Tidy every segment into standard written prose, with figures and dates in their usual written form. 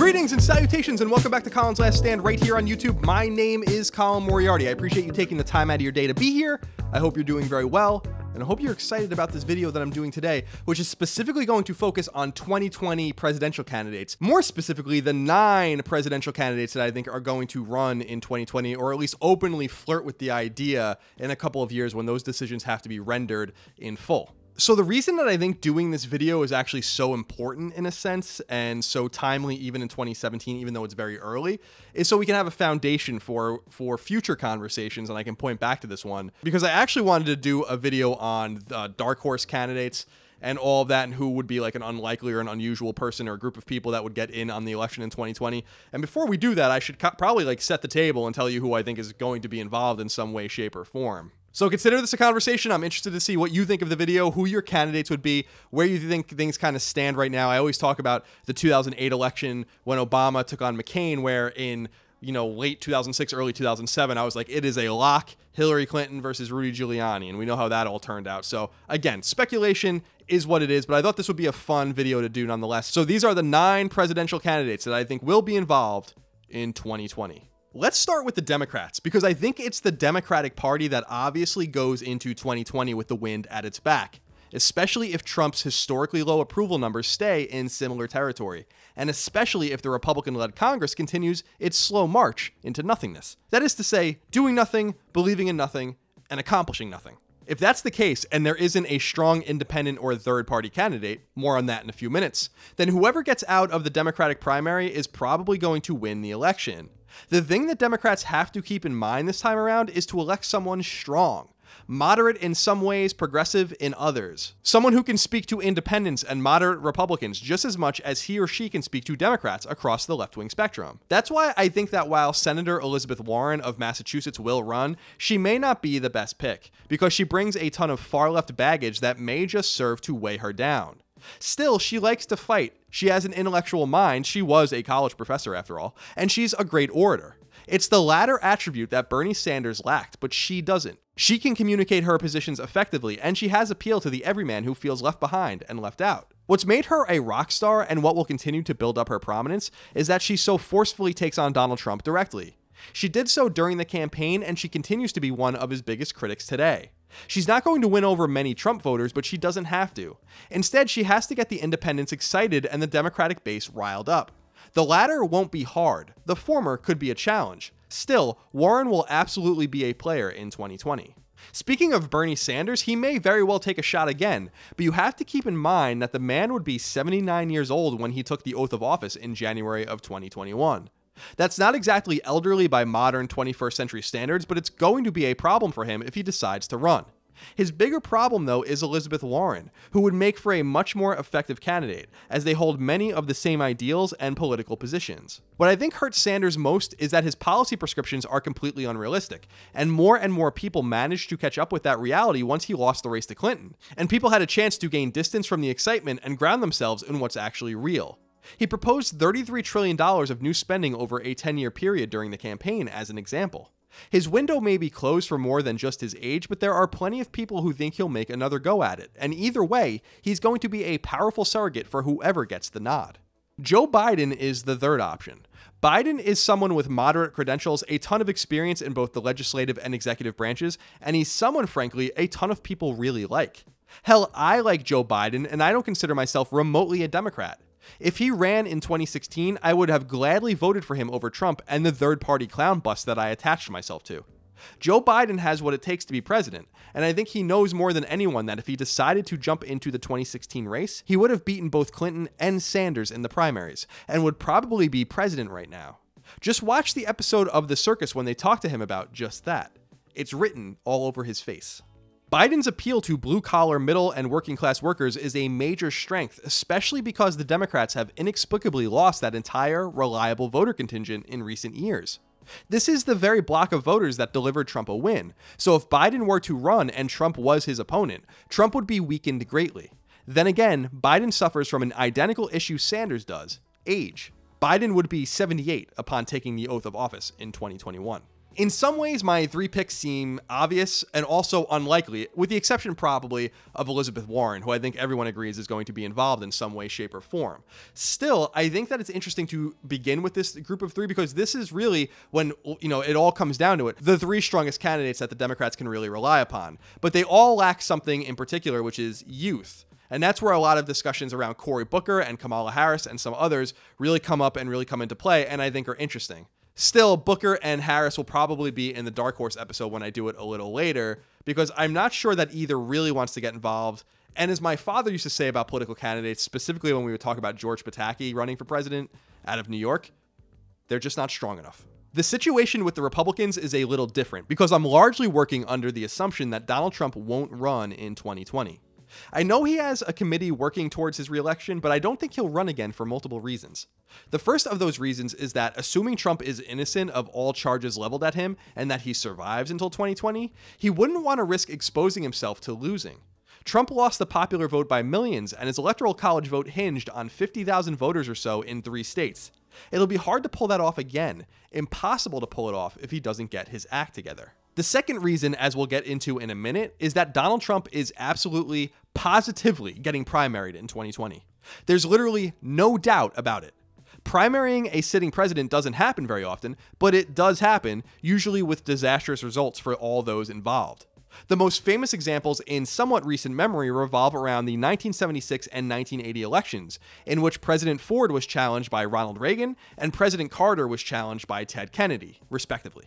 Greetings and salutations and welcome back to Colin's Last Stand right here on YouTube. My name is Colin Moriarty. I appreciate you taking the time out of your day to be here. I hope you're doing very well, and I hope you're excited about this video that I'm doing today, which is specifically going to focus on 2020 presidential candidates. More specifically, the 9 presidential candidates that I think are going to run in 2020, or at least openly flirt with the idea in a couple of years when those decisions have to be rendered in full. So the reason that I think doing this video is actually so important in a sense and so timely even in 2017, even though it's very early, is so we can have a foundation for future conversations, and I can point back to this one because I actually wanted to do a video on dark horse candidates and all of that, and who would be like an unlikely or an unusual person or a group of people that would get in on the election in 2020. And before we do that, I should probably like set the table and tell you who I think is going to be involved in some way, shape, or form. So consider this a conversation. I'm interested to see what you think of the video, who your candidates would be, where you think things kind of stand right now. I always talk about the 2008 election when Obama took on McCain, where in late 2006, early 2007, I was like, it is a lock, Hillary Clinton versus Rudy Giuliani, and we know how that all turned out. So again, speculation is what it is, but I thought this would be a fun video to do nonetheless. So these are the 9 presidential candidates that I think will be involved in 2020. Let's start with the Democrats, because I think it's the Democratic Party that obviously goes into 2020 with the wind at its back, especially if Trump's historically low approval numbers stay in similar territory, and especially if the Republican-led Congress continues its slow march into nothingness. That is to say, doing nothing, believing in nothing, and accomplishing nothing. If that's the case, and there isn't a strong independent or third-party candidate, more on that in a few minutes, then whoever gets out of the Democratic primary is probably going to win the election. The thing that Democrats have to keep in mind this time around is to elect someone strong, moderate in some ways, progressive in others. Someone who can speak to independents and moderate Republicans just as much as he or she can speak to Democrats across the left-wing spectrum. That's why I think that while Senator Elizabeth Warren of Massachusetts will run, she may not be the best pick, because she brings a ton of far-left baggage that may just serve to weigh her down. Still, she likes to fight. She has an intellectual mind. She was a college professor after all, and she's a great orator. It's the latter attribute that Bernie Sanders lacked, but she doesn't. She can communicate her positions effectively, and she has appeal to the everyman who feels left behind and left out. What's made her a rock star and what will continue to build up her prominence is that she so forcefully takes on Donald Trump directly. She did so during the campaign, and she continues to be one of his biggest critics today. She's not going to win over many Trump voters, but she doesn't have to. Instead, she has to get the independents excited and the Democratic base riled up. The latter won't be hard. The former could be a challenge. Still, Warren will absolutely be a player in 2020. Speaking of Bernie Sanders, he may very well take a shot again, but you have to keep in mind that the man would be 79 years old when he took the oath of office in January of 2021. That's not exactly elderly by modern 21st century standards, but it's going to be a problem for him if he decides to run. His bigger problem, though, is Elizabeth Warren, who would make for a much more effective candidate, as they hold many of the same ideals and political positions. What I think hurts Sanders most is that his policy prescriptions are completely unrealistic, and more people managed to catch up with that reality once he lost the race to Clinton, and people had a chance to gain distance from the excitement and ground themselves in what's actually real. He proposed $33 trillion of new spending over a 10-year period during the campaign as an example. His window may be closed for more than just his age, but there are plenty of people who think he'll make another go at it, and either way, he's going to be a powerful surrogate for whoever gets the nod. Joe Biden is the third option. Biden is someone with moderate credentials, a ton of experience in both the legislative and executive branches, and he's someone, frankly, a ton of people really like. Hell, I like Joe Biden, and I don't consider myself remotely a Democrat. If he ran in 2016, I would have gladly voted for him over Trump and the third-party clown bus that I attached myself to. Joe Biden has what it takes to be president, and I think he knows more than anyone that if he decided to jump into the 2016 race, he would have beaten both Clinton and Sanders in the primaries, and would probably be president right now. Just watch the episode of The Circus when they talk to him about just that. It's written all over his face. Biden's appeal to blue-collar, middle, and working-class workers is a major strength, especially because the Democrats have inexplicably lost that entire, reliable voter contingent in recent years. This is the very block of voters that delivered Trump a win, so if Biden were to run and Trump was his opponent, Trump would be weakened greatly. Then again, Biden suffers from an identical issue Sanders does: age. Biden would be 78 upon taking the oath of office in 2021. In some ways, my 3 picks seem obvious and also unlikely, with the exception probably of Elizabeth Warren, who I think everyone agrees is going to be involved in some way, shape, or form. Still, I think that it's interesting to begin with this group of 3 because this is really when, it all comes down to it, the 3 strongest candidates that the Democrats can really rely upon. But they all lack something in particular, which is youth. And that's where a lot of discussions around Cory Booker and Kamala Harris and some others really come up and really come into play, and I think are interesting. Still, Booker and Harris will probably be in the Dark Horse episode when I do it a little later, because I'm not sure that either really wants to get involved. And as my father used to say about political candidates, specifically when we would talk about George Pataki running for president out of New York, they're just not strong enough. The situation with the Republicans is a little different, because I'm largely working under the assumption that Donald Trump won't run in 2020. I know he has a committee working towards his reelection, but I don't think he'll run again for multiple reasons. The first of those reasons is that assuming Trump is innocent of all charges leveled at him and that he survives until 2020, he wouldn't want to risk exposing himself to losing. Trump lost the popular vote by millions, and his electoral college vote hinged on 50,000 voters or so in 3 states. It'll be hard to pull that off again, impossible to pull it off if he doesn't get his act together. The second reason, as we'll get into in a minute, is that Donald Trump is absolutely, positively getting primaried in 2020. There's literally no doubt about it. Primarying a sitting president doesn't happen very often, but it does happen, usually with disastrous results for all those involved. The most famous examples in somewhat recent memory revolve around the 1976 and 1980 elections, in which President Ford was challenged by Ronald Reagan and President Carter was challenged by Ted Kennedy, respectively.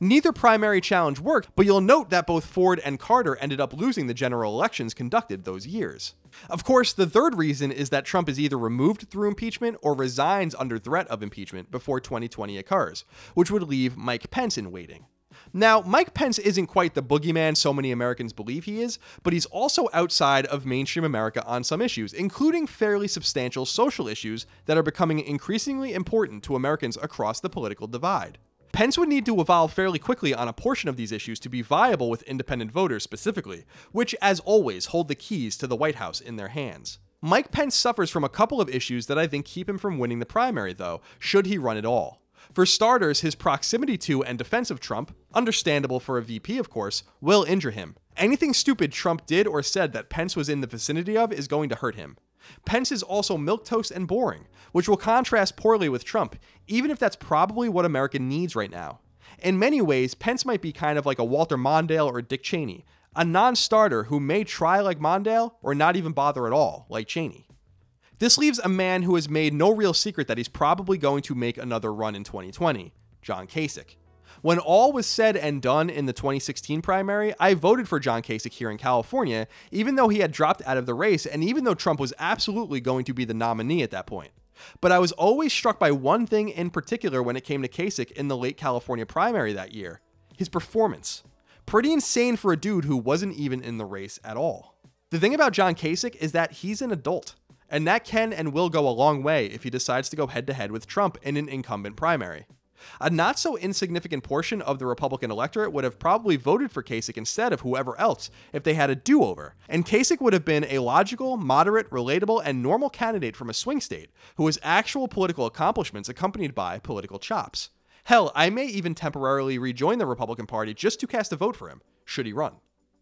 Neither primary challenge worked, but you'll note that both Ford and Carter ended up losing the general elections conducted those years. Of course, the third reason is that Trump is either removed through impeachment or resigns under threat of impeachment before 2020 occurs, which would leave Mike Pence in waiting. Now, Mike Pence isn't quite the boogeyman so many Americans believe he is, but he's also outside of mainstream America on some issues, including fairly substantial social issues that are becoming increasingly important to Americans across the political divide. Pence would need to evolve fairly quickly on a portion of these issues to be viable with independent voters specifically, which, as always, hold the keys to the White House in their hands. Mike Pence suffers from a couple of issues that I think keep him from winning the primary, though, should he run at all. For starters, his proximity to and defense of Trump, understandable for a VP of course, will injure him. Anything stupid Trump did or said that Pence was in the vicinity of is going to hurt him. Pence is also milquetoast and boring, which will contrast poorly with Trump, even if that's probably what America needs right now. In many ways, Pence might be kind of like a Walter Mondale or Dick Cheney, a non-starter who may try like Mondale or not even bother at all, like Cheney. This leaves a man who has made no real secret that he's probably going to make another run in 2020, John Kasich. When all was said and done in the 2016 primary, I voted for John Kasich here in California, even though he had dropped out of the race and even though Trump was absolutely going to be the nominee at that point. But I was always struck by one thing in particular when it came to Kasich in the late California primary that year: his performance. Pretty insane for a dude who wasn't even in the race at all. The thing about John Kasich is that he's an adult, and that can and will go a long way if he decides to go head-to-head with Trump in an incumbent primary. A not so insignificant portion of the Republican electorate would have probably voted for Kasich instead of whoever else if they had a do-over, and Kasich would have been a logical, moderate, relatable, and normal candidate from a swing state who has actual political accomplishments accompanied by political chops. Hell, I may even temporarily rejoin the Republican Party just to cast a vote for him, should he run.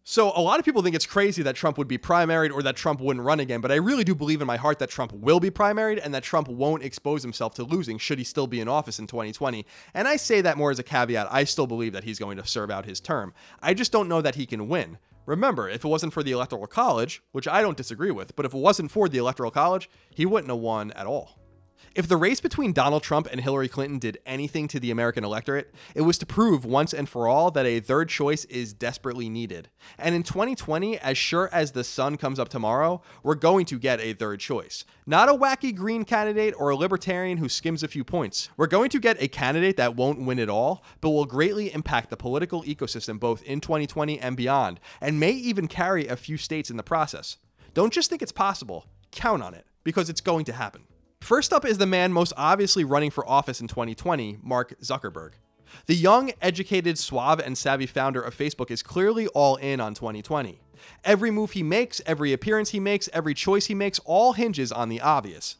So a lot of people think it's crazy that Trump would be primaried or that Trump wouldn't run again, but I really do believe in my heart that Trump will be primaried and that Trump won't expose himself to losing should he still be in office in 2020. And I say that more as a caveat. I still believe that he's going to serve out his term. I just don't know that he can win. Remember, if it wasn't for the Electoral College, which I don't disagree with, but if it wasn't for the Electoral College, he wouldn't have won at all. If the race between Donald Trump and Hillary Clinton did anything to the American electorate, it was to prove once and for all that a third choice is desperately needed. And in 2020, as sure as the sun comes up tomorrow, we're going to get a third choice. Not a wacky green candidate or a libertarian who skims a few points. We're going to get a candidate that won't win it all, but will greatly impact the political ecosystem both in 2020 and beyond, and may even carry a few states in the process. Don't just think it's possible, count on it, because it's going to happen. First up is the man most obviously running for office in 2020, Mark Zuckerberg. The young, educated, suave, and savvy founder of Facebook is clearly all in on 2020. Every move he makes, every appearance he makes, every choice he makes, all hinges on the obvious.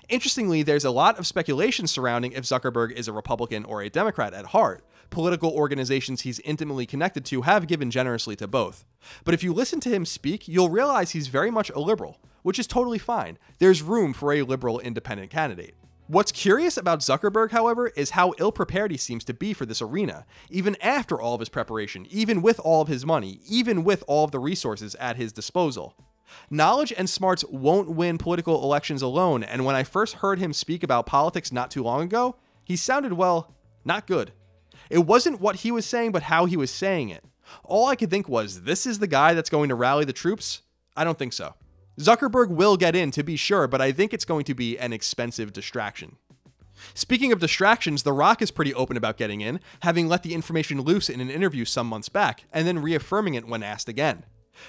Interestingly, there's a lot of speculation surrounding if Zuckerberg is a Republican or a Democrat at heart, political organizations he's intimately connected to have given generously to both. But if you listen to him speak, you'll realize he's very much a liberal, which is totally fine. There's room for a liberal independent candidate. What's curious about Zuckerberg, however, is how ill-prepared he seems to be for this arena, even after all of his preparation, even with all of his money, even with all of the resources at his disposal. Knowledge and smarts won't win political elections alone, and when I first heard him speak about politics not too long ago, he sounded, well, not good. It wasn't what he was saying, but how he was saying it. All I could think was, this is the guy that's going to rally the troops? I don't think so. Zuckerberg will get in, to be sure, but I think it's going to be an expensive distraction. Speaking of distractions, The Rock is pretty open about getting in, having let the information loose in an interview some months back, and then reaffirming it when asked again.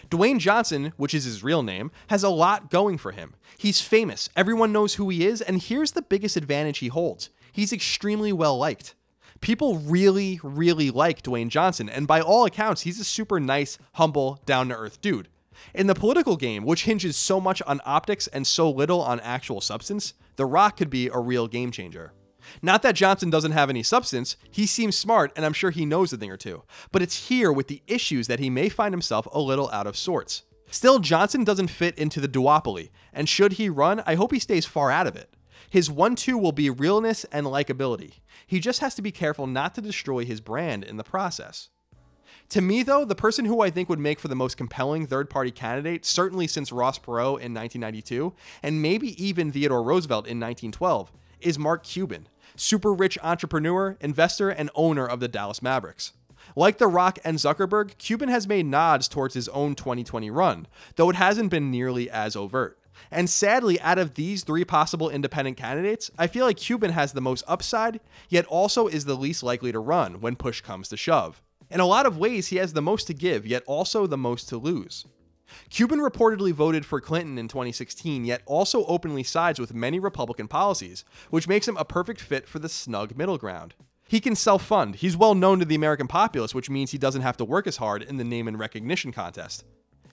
Dwayne Johnson, which is his real name, has a lot going for him. He's famous, everyone knows who he is, and here's the biggest advantage he holds. He's extremely well liked. People really, really like Dwayne Johnson, and by all accounts, he's a super nice, humble, down-to-earth dude. In the political game, which hinges so much on optics and so little on actual substance, The Rock could be a real game changer. Not that Johnson doesn't have any substance, he seems smart and I'm sure he knows a thing or two, but it's here with the issues that he may find himself a little out of sorts. Still, Johnson doesn't fit into the duopoly, and should he run, I hope he stays far out of it. His 1-2 will be realness and likability. He just has to be careful not to destroy his brand in the process. To me, though, the person who I think would make for the most compelling third-party candidate, certainly since Ross Perot in 1992, and maybe even Theodore Roosevelt in 1912, is Mark Cuban, super rich entrepreneur, investor, and owner of the Dallas Mavericks. Like The Rock and Zuckerberg, Cuban has made nods towards his own 2020 run, though it hasn't been nearly as overt. And sadly, out of these three possible independent candidates, I feel like Cuban has the most upside, yet also is the least likely to run when push comes to shove. In a lot of ways, he has the most to give, yet also the most to lose. Cuban reportedly voted for Clinton in 2016, yet also openly sides with many Republican policies, which makes him a perfect fit for the snug middle ground. He can self-fund, he's well known to the American populace, which means he doesn't have to work as hard in the name and recognition contest.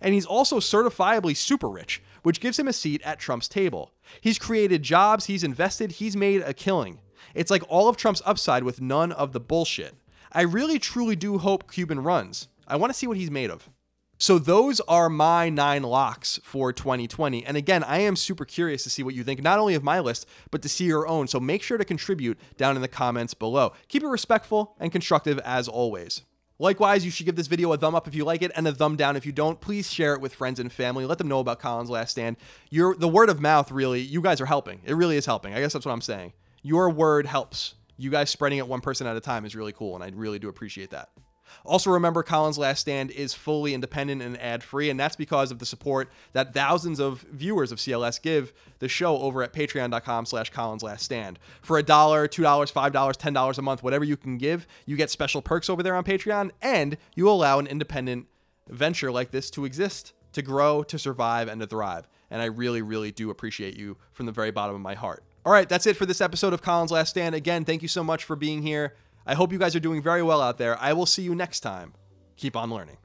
And he's also certifiably super rich, which gives him a seat at Trump's table. He's created jobs, he's invested, he's made a killing. It's like all of Trump's upside with none of the bullshit. I really truly do hope Cuban runs. I want to see what he's made of. So those are my 9 locks for 2020. And again, I am super curious to see what you think, not only of my list, but to see your own. So make sure to contribute down in the comments below. Keep it respectful and constructive as always. Likewise, you should give this video a thumb up if you like it and a thumb down if you don't. Please share it with friends and family. Let them know about Colin's Last Stand. The word of mouth, really, you guys are helping. It really is helping. I guess that's what I'm saying. Your word helps. You guys spreading it one person at a time is really cool, and I really do appreciate that. Also remember, Colin's Last Stand is fully independent and ad-free, and that's because of the support that thousands of viewers of CLS give the show over at patreon.com/ColinsLastStand. For $1, $2, $5, $10 a month, whatever you can give, you get special perks over there on Patreon, and you allow an independent venture like this to exist, to grow, to survive, and to thrive. And I really, really do appreciate you from the very bottom of my heart. All right, that's it for this episode of Colin's Last Stand. Again, thank you so much for being here. I hope you guys are doing very well out there. I will see you next time. Keep on learning.